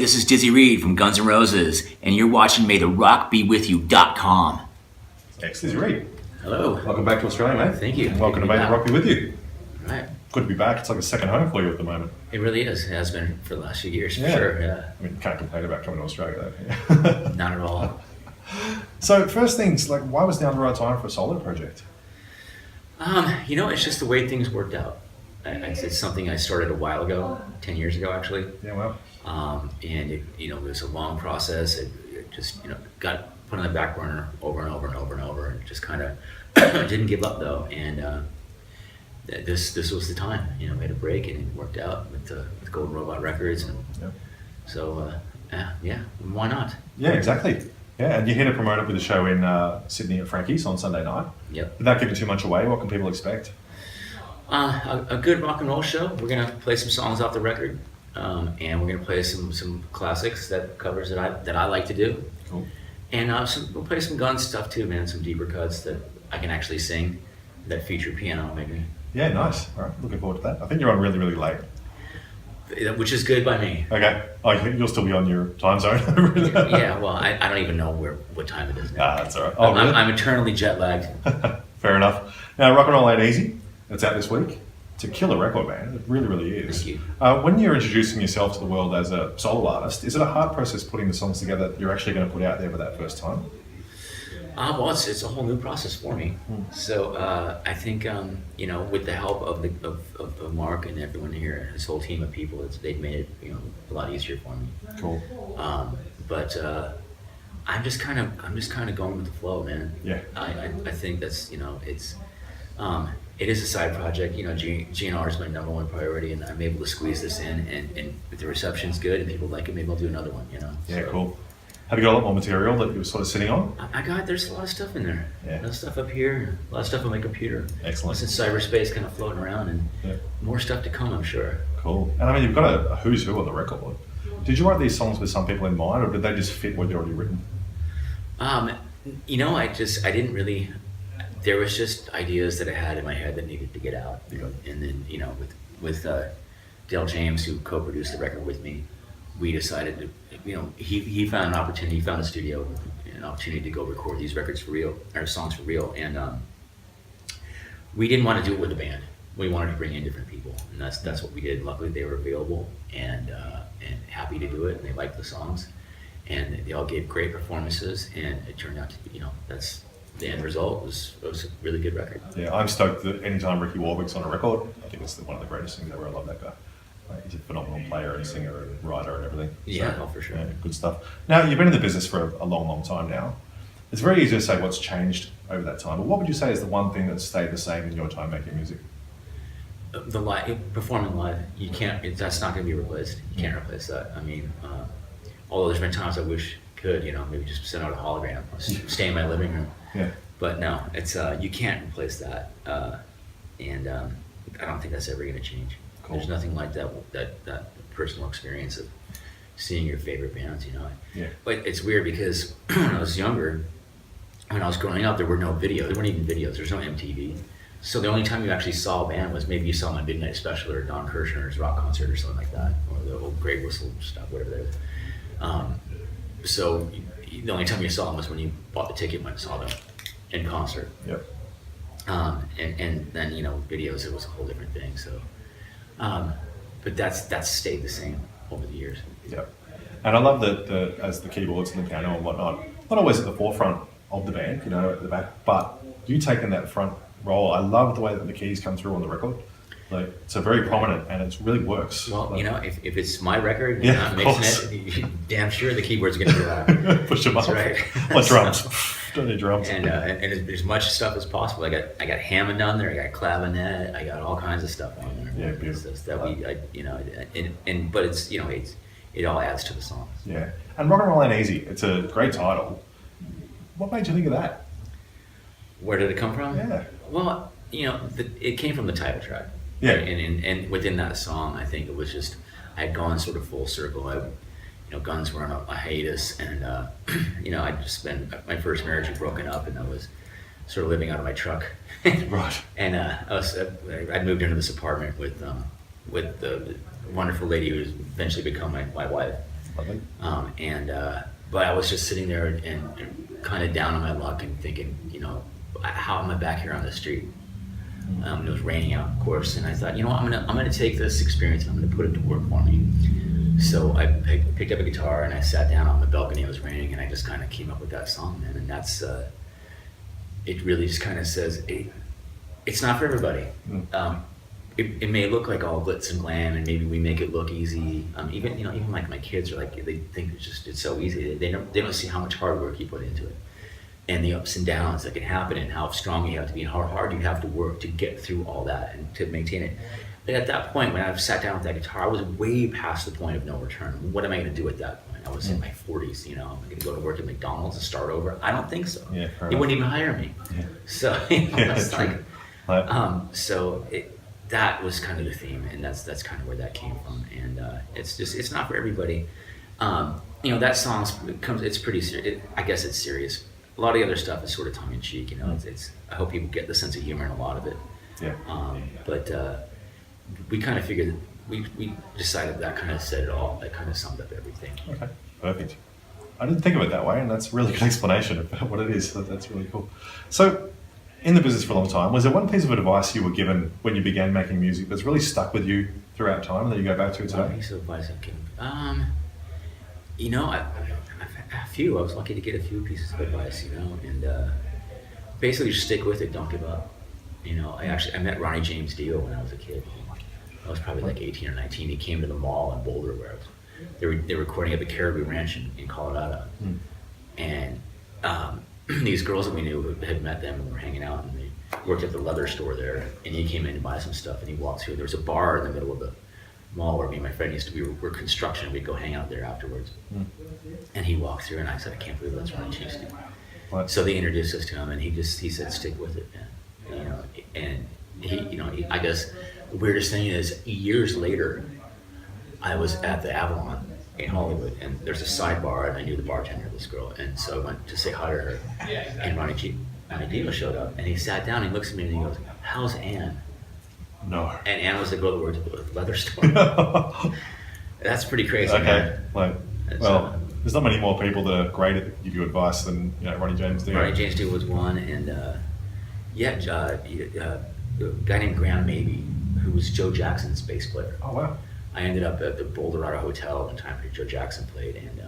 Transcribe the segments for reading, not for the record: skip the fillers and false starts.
this is Dizzy Reed from Guns N' Roses, and you're watching MayTheRockBeWithYou.com. Thanks, Dizzy Reed. Hello. Welcome back to Australia, mate. Thank you. And welcome to May the Rock Be With You. Right. Good to be back. It's like a second home for you at the moment. It really is. It has been for the last few years, for sure. Yeah. I mean, you can't complain about coming to Australia, though. Not at all. So, first things, like, why was now the right time for a solo project? It's just the way things worked out. It's something I started a while ago, 10 years ago, actually. Yeah, well. And it was a long process. It just, got put on the back burner over and over and over and over, and just kind of didn't give up though. And this was the time. We had a break, and it worked out with Golden Robot Records, and so why not? Yeah, exactly. Yeah, and you're here to promote it with a show in Sydney at Frankie's on Sunday night. Yep. Without giving too much away, what can people expect? A good rock and roll show. We're gonna play some songs off the record, and we're gonna play some classics covers that I like to do. Cool. And we'll play some Guns stuff too, man. Some deeper cuts that I can actually sing, that feature piano maybe. Yeah, nice. All right, looking forward to that. I think you're on really, really late. Which is good by me. Okay. Oh, you'll still be on your time zone. Yeah. Well, I don't even know what time it is now. That's all right. Oh, really? I'm eternally jet lagged. Fair enough. Now, Rock and Roll Ain't Easy. It's out this week. It's a killer record, man. It really, really is. Thank you. When you're introducing yourself to the world as a solo artist, is it a hard process putting the songs together that you're actually going to put out there for that first time? Well, it's a whole new process for me. So I think with the help of Mark and everyone here, his whole team of people, they've made it a lot easier for me. Cool. But I'm just kind of going with the flow, man. Yeah. I think that's it is a side project. GNR is my number one priority, and I'm able to squeeze this in, and if the reception's good and people like it, maybe I'll do another one. Yeah, cool. Have you got a lot more material that you were sort of sitting on? There's a lot of stuff in there. Yeah. A lot of stuff up here, a lot of stuff on my computer. Excellent. Lots in cyberspace kind of floating around, and more stuff to come, I'm sure. Cool. And I mean, you've got a who's who on the record. Did you write these songs with some people in mind, or did they just fit what you'd already written? I didn't really. There was just ideas that I had in my head that needed to get out. And then, with Dale James, who co-produced the record with me, we decided to, he found an opportunity, he found a studio, an opportunity to go record these records for real, or songs for real. And we didn't want to do it with a band. We wanted to bring in different people, and that's what we did. Luckily, they were available and happy to do it, and they liked the songs, and they all gave great performances, and it turned out to be, that's the end result was a really good record. Yeah, I'm stoked that anytime Ricky Warwick's on a record, I think it's one of the greatest things ever. I love that guy. He's a phenomenal player and singer and writer and everything. For sure. Yeah, good stuff. Now, you've been in the business for a long, long time now. It's very easy to say what's changed over that time, but what would you say is the one thing that's stayed the same in your time making music? Performing live, you can't. That's not going to be replaced. You can't replace that. I mean, although there's been times I wish could, maybe just send out a hologram, stay in my living room. Yeah. But no, it's you can't replace that, and I don't think that's ever going to change. Cool. There's nothing like that personal experience of seeing your favorite bands, Yeah. But it's weird because when I was younger, when I was growing up, there were no videos. There weren't even videos. There's no MTV. So the only time you actually saw a band was maybe you saw my Midnight Special or Don Kirshner's rock concert or something like that, or the old Grey Whistle stuff, whatever that is. So the only time you saw them was when you bought the ticket and went and saw them in concert. Yep. And then videos, it was a whole different thing. So, but that's stayed the same over the years. Yep. And I love that as the keyboards and the piano and whatnot, not always at the forefront of the band, at the back, but you taking that front role. I love the way that the keys come through on the record. Like, it's a very prominent, and it really works. Well, if it's my record and I'm mixing it, damn sure the keyboard's going to be loud. Push them up. That's right. Like drums. Don't need drums. And as much stuff as possible. I got Hammond on there. I got clavinet. I got all kinds of stuff on there. Yeah, beautiful. But it's it all adds to the songs. Yeah, and Rock and Roll Ain't Easy. It's a great title. What made you think of that? Where did it come from? Yeah. Well, it came from the title track. Yeah. And within that song, I think it was just, I had gone sort of full circle. Guns were on a hiatus, and I'd just been, my first marriage had broken up, and I was sort of living out of my truck. Right. And I'd moved into this apartment with the wonderful lady who's eventually become my wife. Lovely. But I was just sitting there and kind of down on my luck and thinking, how am I back here on the street? It was raining out, of course, and I thought, I'm gonna take this experience and I'm gonna put it to work for me. So I picked up a guitar and I sat down on the balcony. It was raining, and I just kind of came up with that song, man. And that's it. Really just kind of says it's not for everybody. It may look like all glitz and glam, and maybe we make it look easy. Even like my kids are like, they think it's so easy. They don't see how much hard work you put into it, and the ups and downs that can happen, and how strong you have to be, and how hard you have to work to get through all that and to maintain it. But at that point, when I sat down with that guitar, I was way past the point of no return. What am I going to do at that point? I was in my 40s. Am I going to go to work at McDonald's and start over? I don't think so. Yeah, they wouldn't even hire me. Yeah. So it's like, that was kind of the theme, and that's kind of where that came from. And it's not for everybody. That song it's pretty serious. I guess it's serious. A lot of the other stuff is sort of tongue in cheek. I hope people get the sense of humor in a lot of it. Yeah. But we kind of figured we decided that kind of said it all. That kind of summed up everything. Okay, perfect. I didn't think of it that way, and that's a really good explanation of what it is. So that's really cool. So, in the business for a long time, was there one piece of advice you were given when you began making music that's really stuck with you throughout time, and that you go back to today? One piece of advice I've given. I've had a few. I was lucky to get a few pieces of advice, and basically just stick with it. Don't give up. I met Ronnie James Dio when I was a kid. I was probably like 18 or 19. He came to the mall in Boulder where they were recording at the Caribou Ranch in Colorado. And these girls that we knew had met them and were hanging out, and they worked at the leather store there. And he came in to buy some stuff, and he walked through. There was a bar in the middle of the mall where me and my friend we were construction. We'd go hang out there afterwards. And he walked through, and I said, I can't believe that's Ronnie James Dio. What? So they introduced us to him, and he said, stick with it, man. And I guess the weirdest thing is, years later, I was at the Avalon in Hollywood, and there's a sidebar, and I knew the bartender, this girl, and so I went to say hi to her, and Ronnie Dio showed up, and he sat down, and he looks at me, and he goes, how's Ann? No. And Ann was the girl that worked at the leather store. That's pretty crazy. Okay, there's not many more people that are great at give you advice than Ronnie James Dio. Ronnie James Dio was one, and a guy named Graham Mabey, who was Joe Jackson's bass player. Oh wow! I ended up at the Boulderado Hotel one time where Joe Jackson played, and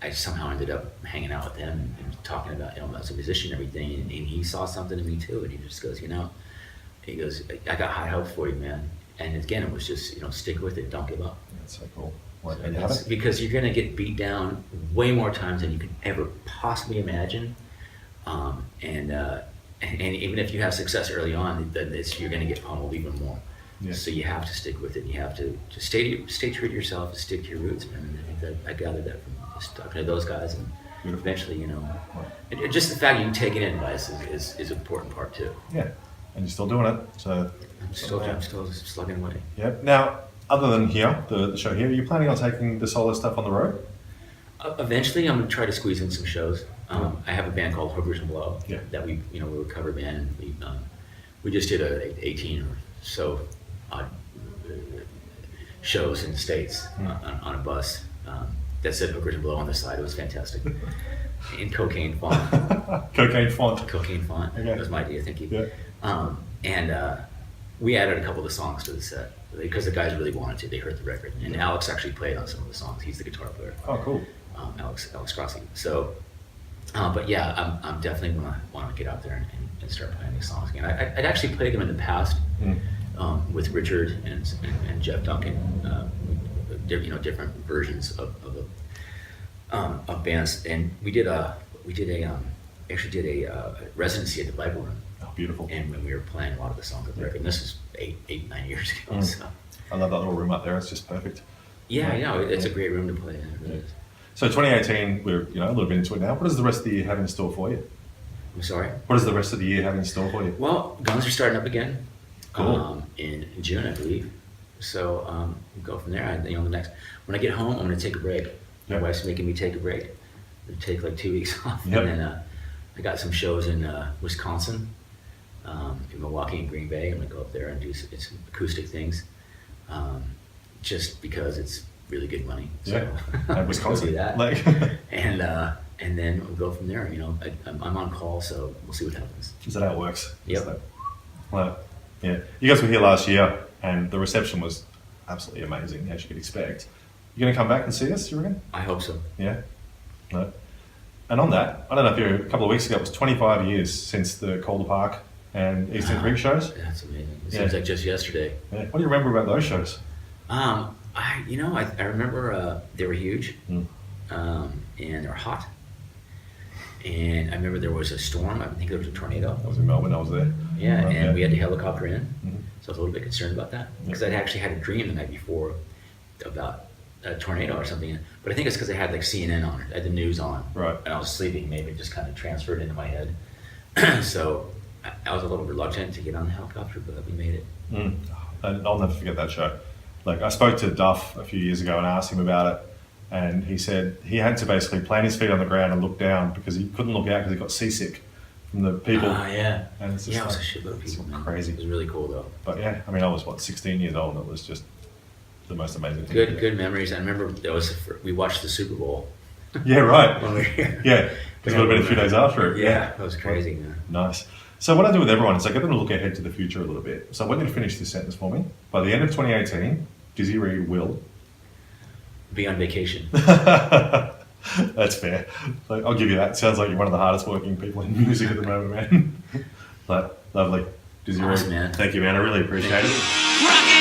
I somehow ended up hanging out with him and talking about as a musician and everything, and he saw something in me too, and he just goes, I got high hopes for you, man. And again, it was just stick with it, don't give up. That's so cool. Because you're gonna get beat down way more times than you can ever possibly imagine, and even if you have success early on, then you're going to get pummeled even more. Yeah. So you have to stick with it. You have to just stay true to yourself and stick to your roots, man. And I think that I gathered that from just talking to those guys, and beautiful. Eventually, just the fact you can take it in advice is an important part too. Yeah, and you're still doing it. So I'm still slugging away. Yeah. Now, other than here, the show here, are you planning on taking the solo stuff on the road? Eventually, I'm going to try to squeeze in some shows. I have a band called Hookers and Blow that we're a cover band. We just did 18 or so odd shows in the States on a bus that said Hookers and Blow on the side. It was fantastic. In cocaine font. Cocaine font. Cocaine font. Okay. That was my idea, thank you. Yeah. We added a couple of the songs to the set because the guys really wanted to. They heard the record, and Alex actually played on some of the songs. He's the guitar player. Oh, cool. Alex Grossi. So, but yeah, I'm definitely want to get out there and start playing these songs again. I'd actually played them in the past with Richard and Jeff Duncan. Different versions of bands, and we did a residency at the Bible Room. Oh, beautiful! And when we were playing a lot of the songs of the record, and this is 9 years ago. So. I love that little room up there. It's just perfect. Yeah, it's a great room to play in. It really is. So 2018, we're a little bit into it now. What does the rest of the year have in store for you? I'm sorry? What does the rest of the year have in store for you? Well, guns are starting up again. Cool. In June, I believe. So we'll go from there. When I get home, I'm going to take a break. My wife's making me take a break. It'll take like 2 weeks off. Yep. And then I got some shows in Wisconsin, in Milwaukee and Green Bay. I'm going to go up there and do some acoustic things. Just because really good money. Yeah. So And Wisconsin. we'll do that. Like, And then we'll go from there. You know, I'm on call, so we'll see what happens. is that how it works? Yep. So, well, yeah. You guys were here last year, and the reception was absolutely amazing, as you could expect. You going to come back and see us, you reckon? I hope so. Yeah? No? And on that, I don't know if you a couple of weeks ago, it was 25 years since the Calder Park and Eastern Creek shows. That's amazing. It Yeah. seems like just yesterday. Yeah. What do you remember about those shows? I remember they were huge, Mm. and they were hot. And I remember there was a storm. I think there was a tornado. I was in Melbourne, I was there. Yeah, Right, and we had to helicopter in. Mhm. So I was a little bit concerned about that because I'd actually had a dream the night before about a tornado or something. But I think it's because I had like CNN on it, I had the news on, Right. and I was sleeping. Maybe it just kind of transferred into my head. So I was a little reluctant to get on the helicopter, but we made it. Mm. And I'll never forget that show. Like, I spoke to Duff a few years ago and asked him about it, and he said he had to basically plant his feet on the ground and look down because he couldn't look out because he got seasick from the people. Yeah. And it's just Yeah, it was a like, shitload of it's people, man. crazy. It was really cool though. But yeah, I mean, I was 16 years old, and it was just the most amazing thing. Good memories. I remember we watched the Super Bowl Yeah, right. when we were here. Yeah, because it would have been a few days after it. Yeah, that was crazy, man. Nice. So what I do with everyone is I get them to look ahead to the future a little bit. So I want you to finish this sentence for me. By the end of 2018, Dizzy Reed will. Be on vacation. That's fair. Like, I'll give you that. Sounds like you're one of the hardest working people in music at the moment, man. But lovely. Dizzy Awesome, Reed. man. Thank you, man. I really appreciate it. Rock